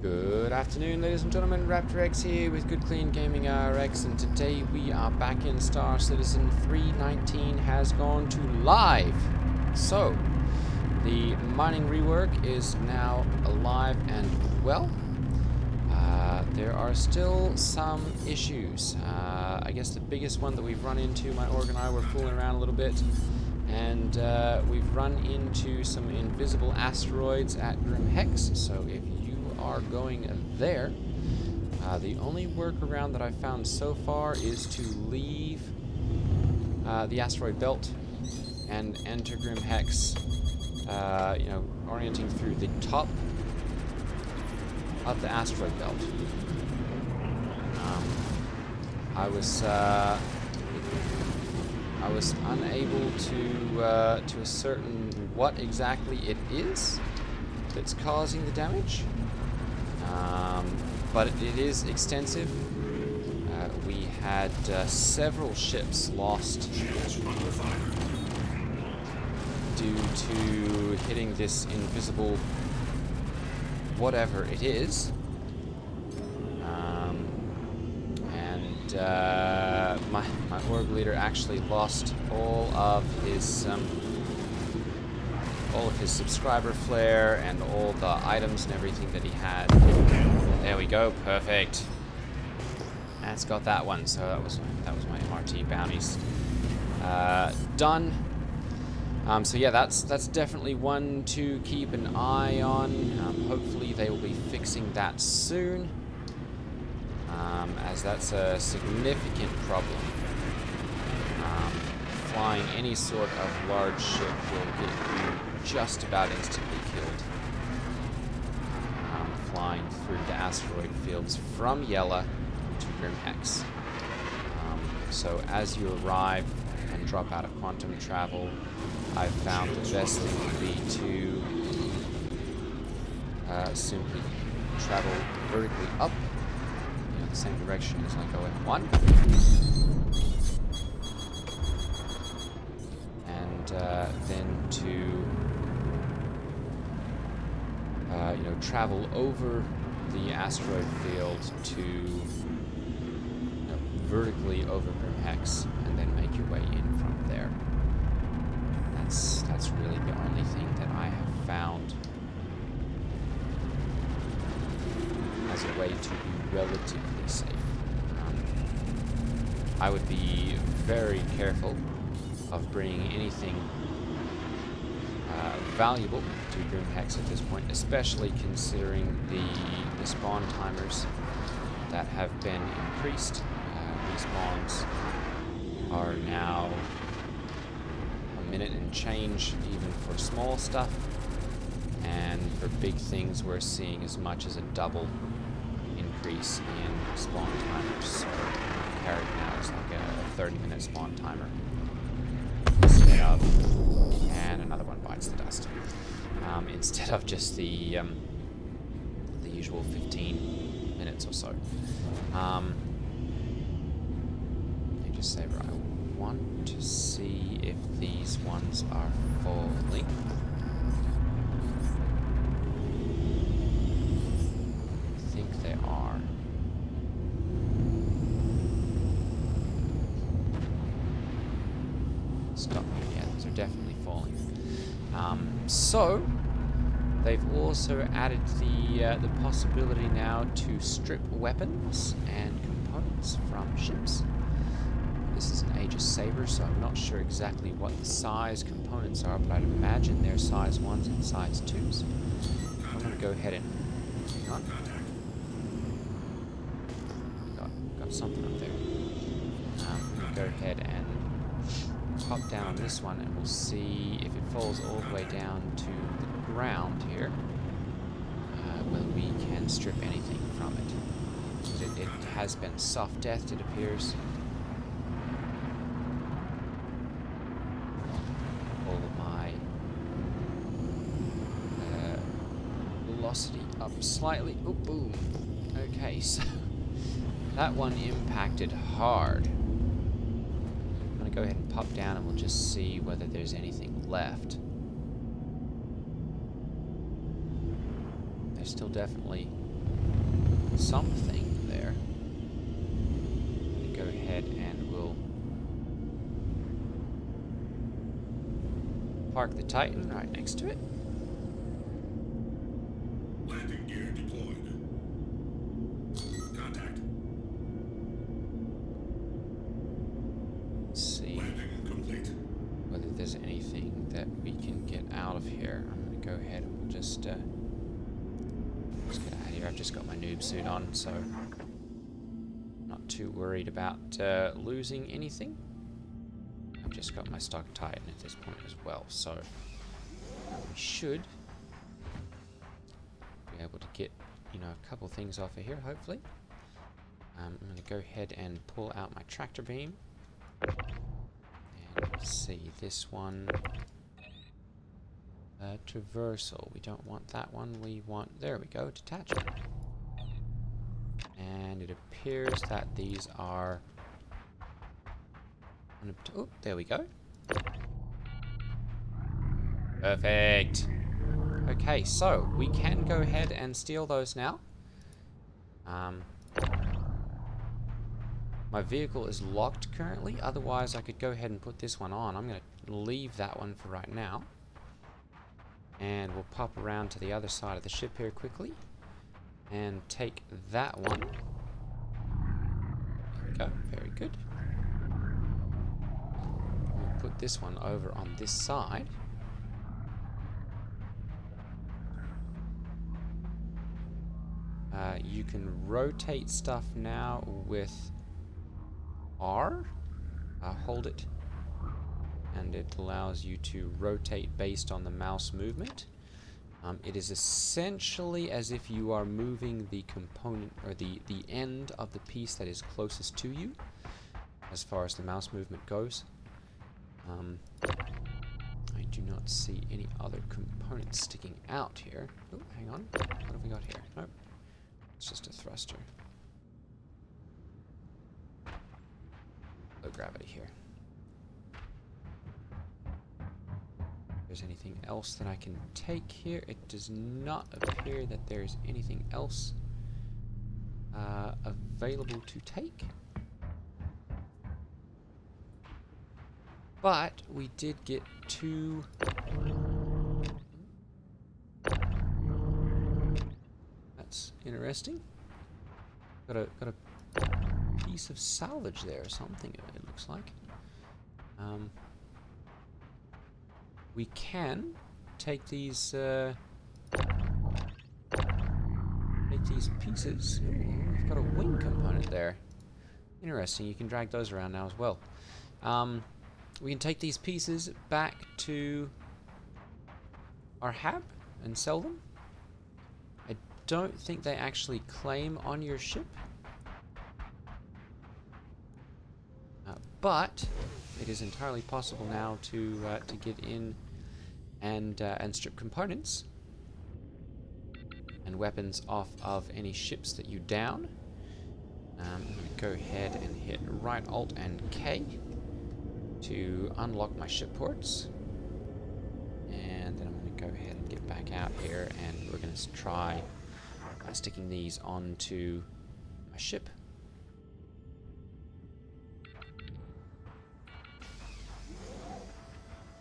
Good afternoon, ladies and gentlemen. Raptor X here with Good Clean Gaming RX, and today we are back in Star Citizen 319 has gone to live. So, the mining rework is now alive and well. There are still some issues. I guess the biggest one that we've run into, my org and I were fooling around a little bit, and we've run into some invisible asteroids at Grim Hex. So if you are going there, the only workaround that I've found so far is to leave the asteroid belt and enter Grim Hex, orienting through the top of the asteroid belt. I was unable to ascertain what exactly it is that's causing the damage, but it is extensive. We had several ships lost due to hitting this invisible whatever it is. My org leader actually lost all of his subscriber flare and all the items and everything that he had. There we go, perfect. That's got that one. So that was my MRT bounties done. So yeah, that's definitely one to keep an eye on. Hopefully they will be fixing that soon, as that's a significant problem. Flying any sort of large ship will get you just about instantly killed. Flying through the asteroid fields from Yella to Grim Hex. So as you arrive and drop out of quantum travel, I've found the best thing would be to simply travel vertically up, the same direction as like OM1, and then to travel over the asteroid field to vertically over Grim Hex, and then make your way in from there. That's really the only thing that I have found as a way to be relatively safe. I would be very careful of bringing anything valuable to Grim Hex at this point, especially considering the spawn timers that have been increased. Respawns are now a minute and change, even for small stuff, and for big things we're seeing as much as a double increase in spawn timers. So carried now is like a 30-minute spawn timer instead of, and another one bites the dust, instead of just the usual 15 minutes or so. Saber, I want to see if these ones are falling. I think they are. Stop. Yeah, those are definitely falling. So they've also added the possibility now to strip weapons and components from ships. This is an Aegis Saber, so I'm not sure exactly what the size components are, but I'd imagine they're size 1s and size 2s. I'm going to go ahead and... hang on. Got something up there. I'm going to go ahead and pop down on this one, and we'll see if it falls all the way down to the ground here, whether we can strip anything from it. It has been soft deathed, it appears. Velocity up slightly. Oh, boom. Okay, so that one impacted hard. I'm going to go ahead and pop down and we'll just see whether there's anything left. There's still definitely something there. Go ahead and we'll park the Titan right next to it. Landing gear deployed. Contact. Let's see Landing complete. whether there's anything that we can get out of here. I'm going to go ahead and we'll just get out of here. I've just got my noob suit on, so not too worried about losing anything. I've just got my stock Titan at this point as well, so we should be able to get, you know, a couple things off of here, hopefully. I'm going to go ahead and pull out my tractor beam. And let's see, this one, traversal. We don't want that one. We want, there we go, detachment. And it appears that these are, oh, there we go. Perfect. Okay, so we can go ahead and steal those now. My vehicle is locked currently, otherwise I could go ahead and put this one on. I'm going to leave that one for right now. And we'll pop around to the other side of the ship here quickly. And take that one. There we go, very good. We'll put this one over on this side. You can rotate stuff now with R. Hold it, and it allows you to rotate based on the mouse movement. It is essentially as if you are moving the component or the end of the piece that is closest to you as far as the mouse movement goes. I do not see any other components sticking out here. Oh, hang on. What have we got here? Nope. It's just a thruster. Low gravity here. If there's anything else that I can take here, it does not appear that there's anything else available to take. But we did get two. That's interesting. Got a piece of salvage there or something. It looks like. We can take these pieces. Ooh, we've got a wing component there. Interesting. You can drag those around now as well. We can take these pieces back to our hab and sell them. I don't think they actually claim on your ship. But it is entirely possible now to get in and strip components and weapons off of any ships that you down. I'm going to go ahead and hit right Alt and K to unlock my ship ports, and then I'm going to go ahead and get back out here, and we're going to try sticking these onto my ship.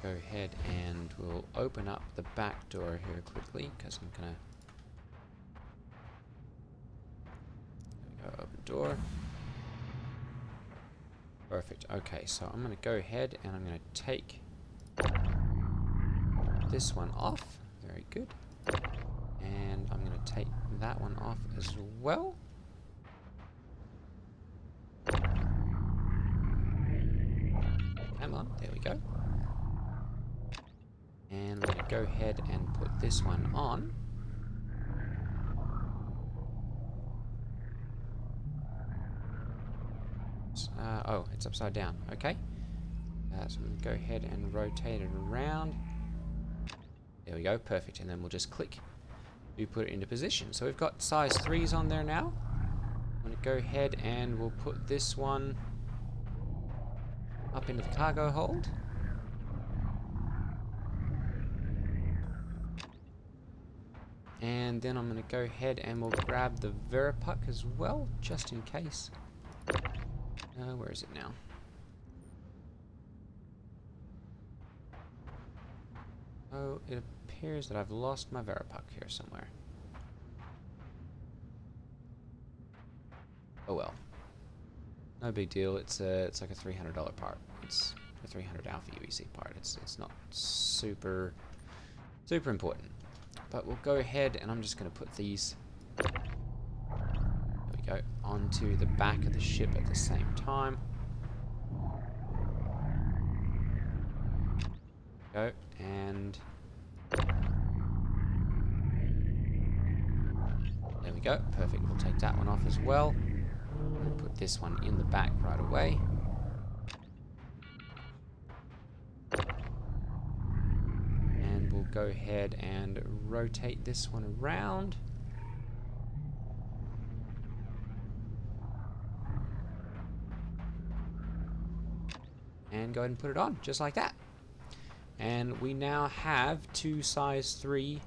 Go ahead and we'll open up the back door here quickly, because I'm going to open door. Perfect. Okay, so I'm going to go ahead and I'm going to take this one off. Very good. And I'm going to take that one off as well. Come on, there we go. And I'm going to go ahead and put this one on. Oh, it's upside down. Okay. So I'm going to go ahead and rotate it around. There we go. Perfect. And then we'll just click to put it into position. So we've got size 3s on there now. I'm going to go ahead and we'll put this one up into the cargo hold. And And then I'm going to go ahead and we'll grab the Veripuck as well, just in case. Where is it now? Oh, it appears that I've lost my Veripuck here somewhere. Oh well. No big deal. It's like a $300 part. It's a 300 alpha UEC part. It's not super important. But we'll go ahead and I'm just going to put these, there we go, onto the back of the ship at the same time. Go, and there we go. Perfect. We'll take that one off as well. And put this one in the back right away. And we'll go ahead and rotate this one around. And go ahead and put it on, just like that. And we now have two size 3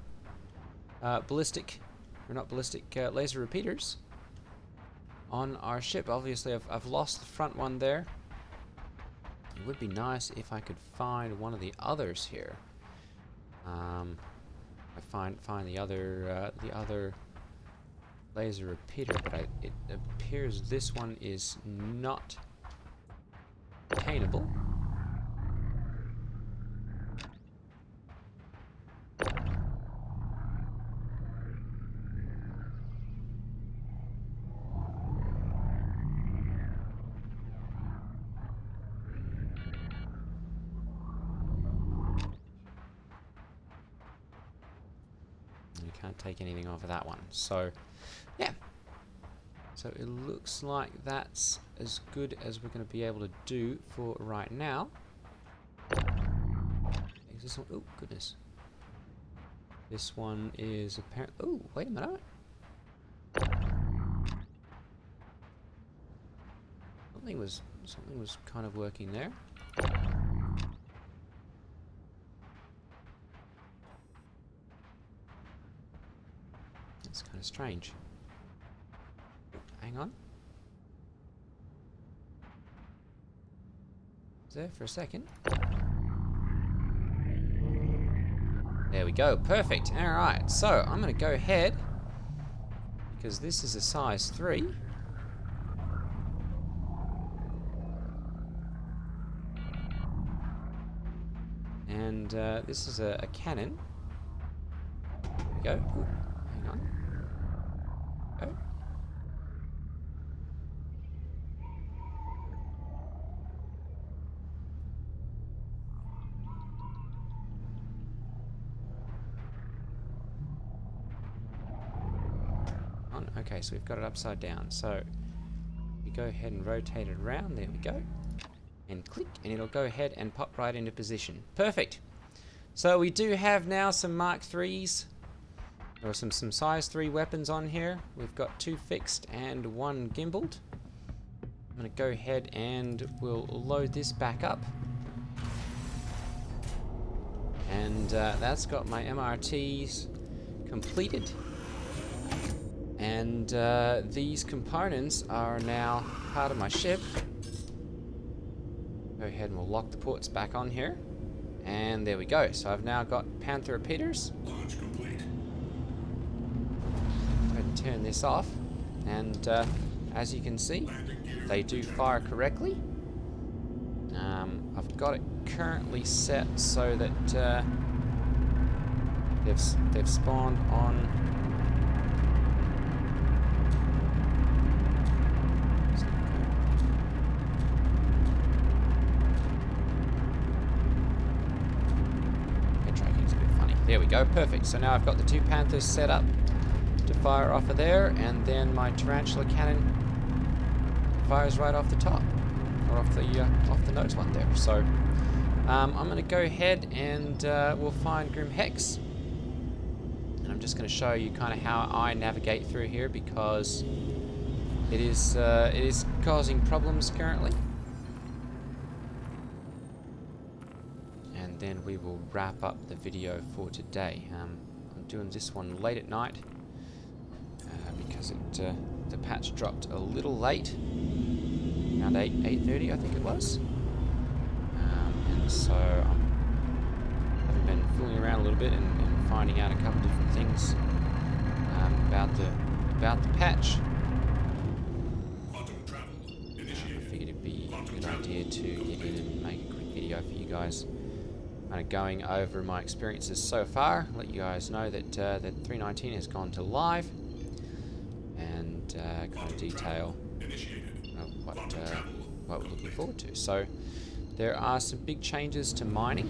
laser repeaters on our ship. Obviously, I've lost the front one there. It would be nice if I could find one of the others here. I find the other laser repeater, but it appears this one is not attainable. You can't take anything off of that one. So, yeah. So it looks like that's as good as we're going to be able to do for right now. Is this one? Oh, goodness. This one is apparently... Oh, wait a minute. Something was kind of working there. That's kind of strange. Hang on. There for a second. There we go. Perfect. Alright, so I'm going to go ahead, because this is a size 3. And this is a cannon. There we go. Ooh, hang on. Go. Okay, so we've got it upside down. So we go ahead and rotate it around. There we go. And click, and it'll go ahead and pop right into position. Perfect. So we do have now some Mark 3s, or some size 3 weapons on here. We've got 2 fixed and 1 gimbaled. I'm going to go ahead and we'll load this back up. And that's got my MRTs completed. And these components are now part of my ship. Go ahead and we'll lock the ports back on here. And there we go. So I've now got Panther repeaters. Launch complete. Go ahead and turn this off. And as you can see, they do fire correctly. I've got it currently set so that they've spawned on. There we go, perfect. So now I've got the 2 Panthers set up to fire off of there, and then my tarantula cannon fires right off the top, or off the nose one there. So I'm going to go ahead and we'll find Grim Hex, and I'm just going to show you kind of how I navigate through here, because it is causing problems currently. Then we will wrap up the video for today. I'm doing this one late at night, because the patch dropped a little late, around 8:30 I think it was, and so I've been fooling around a little bit and finding out a couple different things about the patch. Quantum travel I initiated. figured it'd be a good idea to get in and make a quick video for you guys, kind of going over my experiences so far. Let you guys know that that 319 has gone to live, and kind of detail what we're looking forward to. So there are some big changes to mining,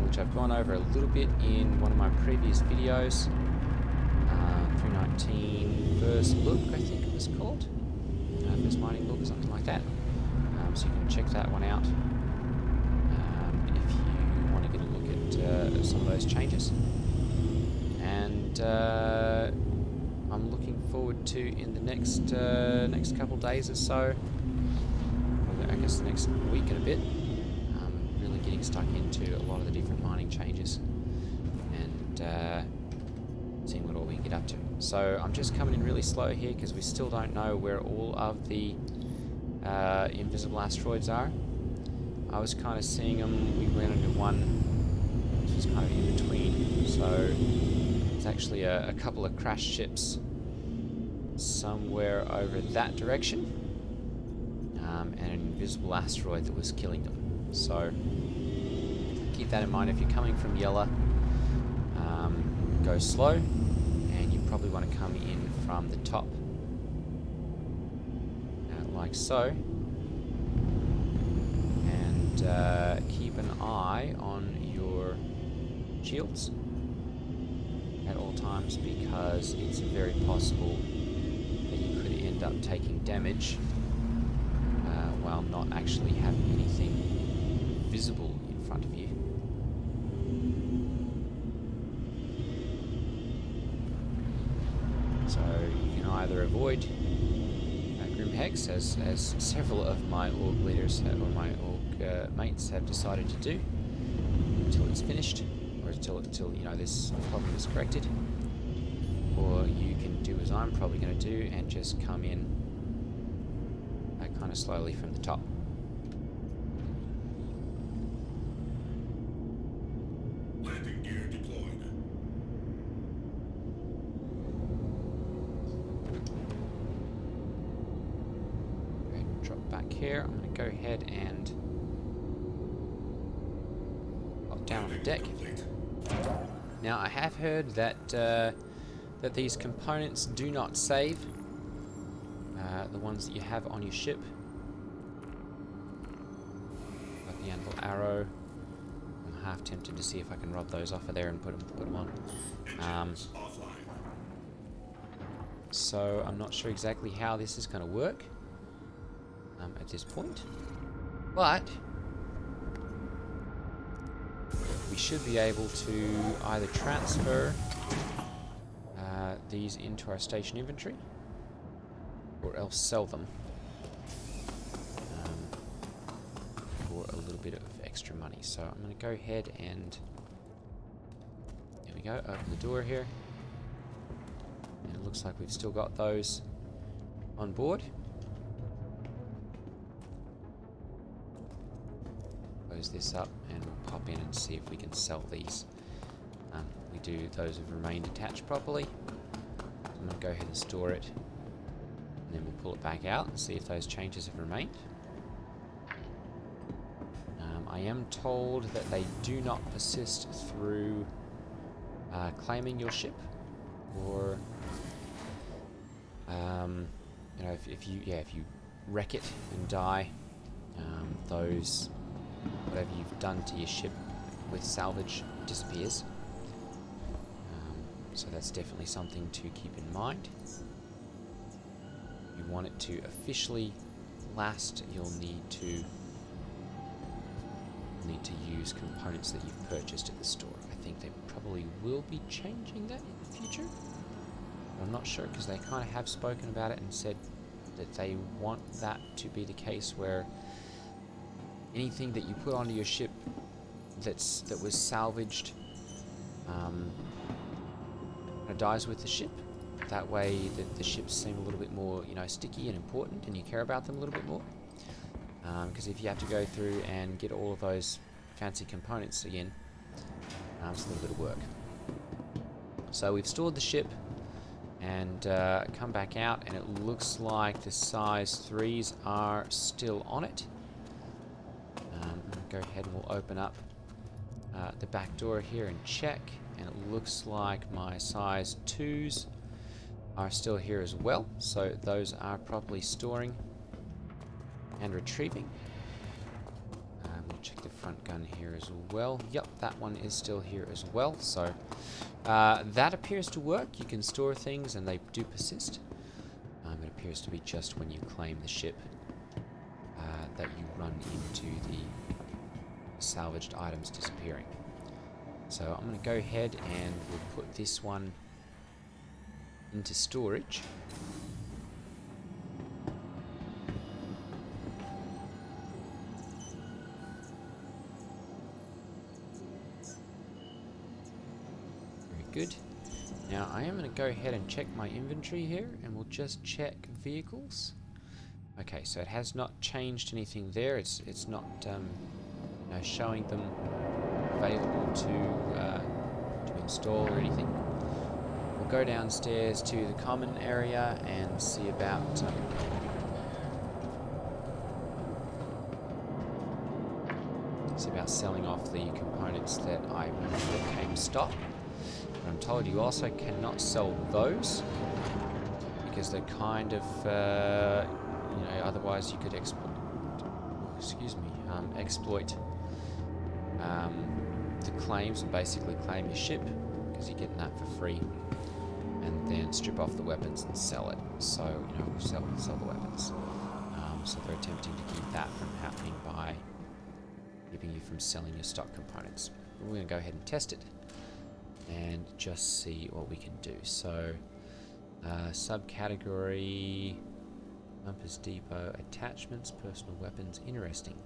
which I've gone over a little bit in one of my previous videos. 319 First Look, I think it was called. First Mining Look or something like that. So you can check that one out if you want to get a look at some of those changes. And I'm looking forward to, in the next couple days or so, I guess the next week and a bit, really getting stuck into a lot of the different mining changes and seeing what all we can get up to. So I'm just coming in really slow here because we still don't know where all of the invisible asteroids are. I was kind of seeing them. We went into one which was kind of in between, so there's actually a couple of crashed ships somewhere over that direction, and an invisible asteroid that was killing them. So keep that in mind if you're coming from Yella. Go slow, and you probably want to come in from the top, like so, and keep an eye on your shields at all times, because it's very possible that you could end up taking damage while not actually having anything visible in front of you. So you can either avoid Grim Hex, as several of my org leaders or my org mates have decided to do, until it's finished, or until you know this problem is corrected. Or you can do as I'm probably going to do and just come in kind of slowly from the top. Landing gear deployed. Okay, drop back here. I'm going to go ahead and hop down on the deck. Complete. Now I have heard that that these components do not save, the ones that you have on your ship. Got the anvil arrow. I'm half tempted to see if I can rob those off of there and put them on. Engines offline. So I'm not sure exactly how this is going to work at this point, but we should be able to either transfer these into our station inventory, or else sell them for a little bit of extra money. So I'm going to go ahead and, there we go, open the door here, and it looks like we've still got those on board. Close this up and we'll pop in and see if we can sell these. Those have remained attached properly. I'm going to go ahead and store it, and then we'll pull it back out and see if those changes have remained. I am told that they do not persist through claiming your ship, or you know, if you wreck it and die, those, whatever you've done to your ship with salvage, disappears. So that's definitely something to keep in mind. If you want it to officially last, you'll need to use components that you've purchased at the store. I think they probably will be changing that in the future. I'm not sure, because they kind of have spoken about it and said that they want that to be the case, where anything that you put onto your ship that was salvaged dies with the ship, That way the ships seem a little bit more, you know, sticky and important, and you care about them a little bit more. Because if you have to go through and get all of those fancy components again, it's a little bit of work. So we've stored the ship and come back out, and it looks like the size 3s are still on it. Go ahead and we'll open up the back door here and check, and it looks like my size 2s are still here as well, so those are properly storing and retrieving. We'll check the front gun here as well. Yep, that one is still here as well, so that appears to work. You can store things and they do persist. It appears to be just when you claim the ship that you run into the salvaged items disappearing. So I'm going to go ahead and we'll put this one into storage. Very good. Now I am going to go ahead and check my inventory here, and we'll just check vehicles. Okay, so it has not changed anything there. It's not you know, showing them available to install or anything. We'll go downstairs to the common area and see about selling off the components that I came stock. But I'm told you also cannot sell those because they're kind of you know, otherwise you could exploit the claims and basically claim your ship, because you're getting that for free, and then strip off the weapons and sell it. So, you know, sell the weapons. So they're attempting to keep that from happening by keeping you from selling your stock components. We're going to go ahead and test it and just see what we can do. So, subcategory, Compass Depot, attachments, personal weapons, interesting.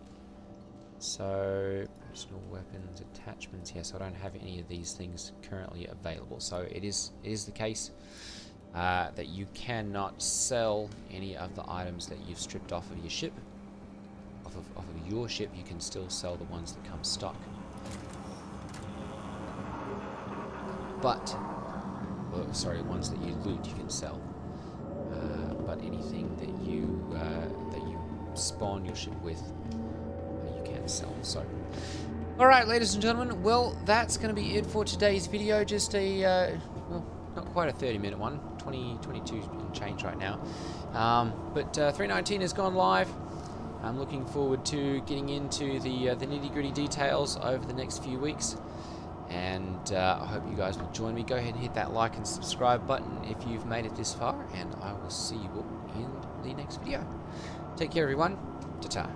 So, personal weapons, attachments, yes, I don't have any of these things currently available. So it is the case that you cannot sell any of the items that you've stripped off of your ship. Off of your ship, you can still sell the ones that come stock. But, well, sorry, ones that you loot you can sell. But anything that you spawn your ship with, you can't sell. So, all right, ladies and gentlemen, well, that's going to be it for today's video. Just a well, not quite a 30-minute one, 22 and change right now. But 319 has gone live. I'm looking forward to getting into the nitty-gritty details over the next few weeks. And I hope you guys will join me. Go ahead and hit that like and subscribe button if you've made it this far, and I will see you all in the next video. Take care, everyone. Ta-ta.